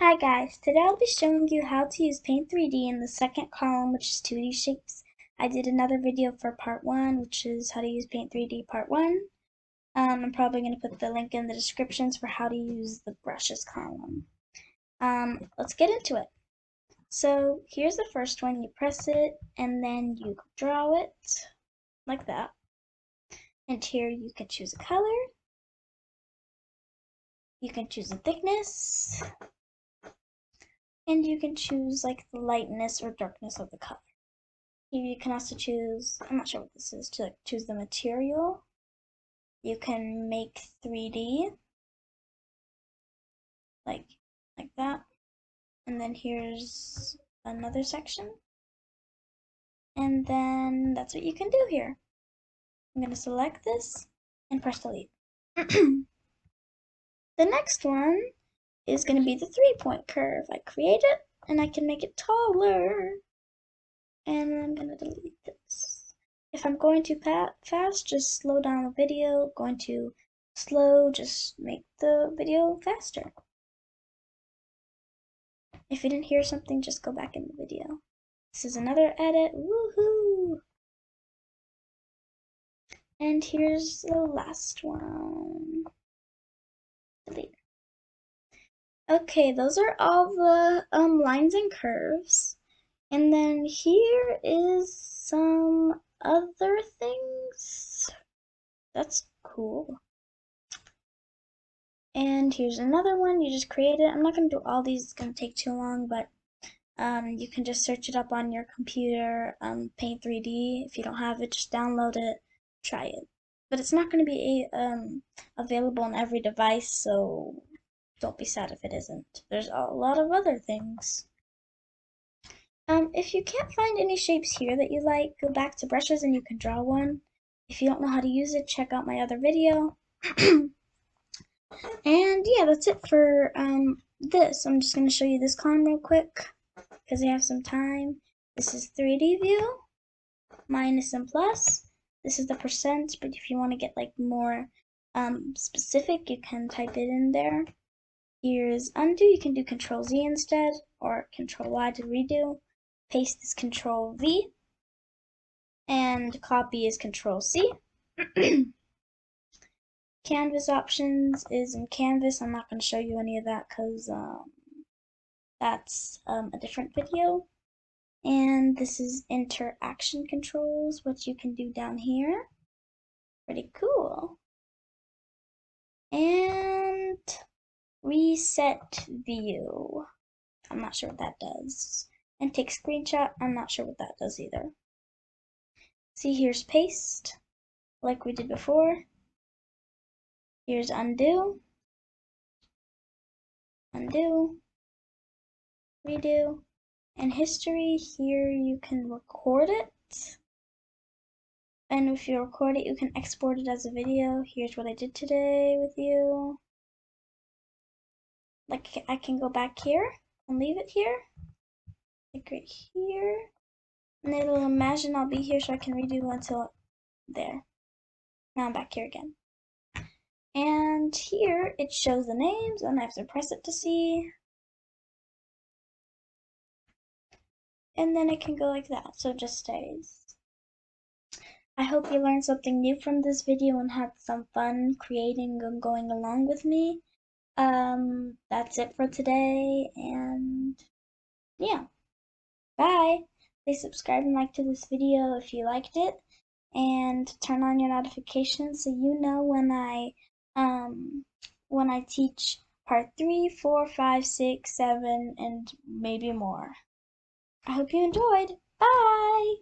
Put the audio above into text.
Hi guys, today I'll be showing you how to use Paint 3D in the second column, which is 2D shapes. I did another video for part 1, which is how to use Paint 3D part 1. I'm probably going to put the link in the descriptions for how to use the brushes column. Let's get into it. So here's the first one. You press it and then you draw it like that. And here you can choose a color. You can choose a thickness. And you can choose like the lightness or darkness of the color. Here you can also choose, I'm not sure what this is, to like, choose the material. You can make 3D, like that. And then here's another section. And then that's what you can do here. I'm going to select this and press delete. The next one is going to be the 3-point curve. I create it and I can make it taller. And I'm going to delete this. If I'm going too fast, just slow down the video. Going too slow, just make the video faster. If you didn't hear something, just go back in the video. This is another edit. Woohoo! And here's the last one. Delete. Okay, those are all the lines and curves. And then here is some other things. That's cool. And here's another one. You just create it. I'm not going to do all these. It's going to take too long, but you can just search it up on your computer, Paint 3D. If you don't have it, just download it, try it. But it's not going to be available on every device, so don't be sad if it isn't. There's a lot of other things. If you can't find any shapes here that you like, go back to brushes and you can draw one. If you don't know how to use it, check out my other video. And yeah, that's it for this. I'm just going to show you this column real quick because I have some time. This is 3D view, minus and plus. This is the percent, but if you want to get like more specific, you can type it in there. Here's undo. You can do Control Z instead, or Control Y to redo. Paste is Control V, and copy is Control C. Canvas options is in Canvas. I'm not going to show you any of that because that's a different video. And this is interaction controls, what you can do down here. Pretty cool. And reset view. I'm not sure what that does. And take screenshot. I'm not sure what that does either. See, here's paste, like we did before. Here's undo, undo, redo, and history. Here you can record it. And if you record it, you can export it as a video. Here's what I did today with you. Like, I can go back here and leave it here. Like right here. And it'll imagine I'll be here so I can redo until there. Now I'm back here again. And here it shows the names, and I have to press it to see. And then it can go like that, so it just stays. I hope you learned something new from this video and had some fun creating and going along with me. That's it for today, and yeah, bye. Please subscribe and like to this video if you liked it, and turn on your notifications so you know when I teach part 3, 4, 5, 6, 7, and maybe more. I hope you enjoyed. Bye!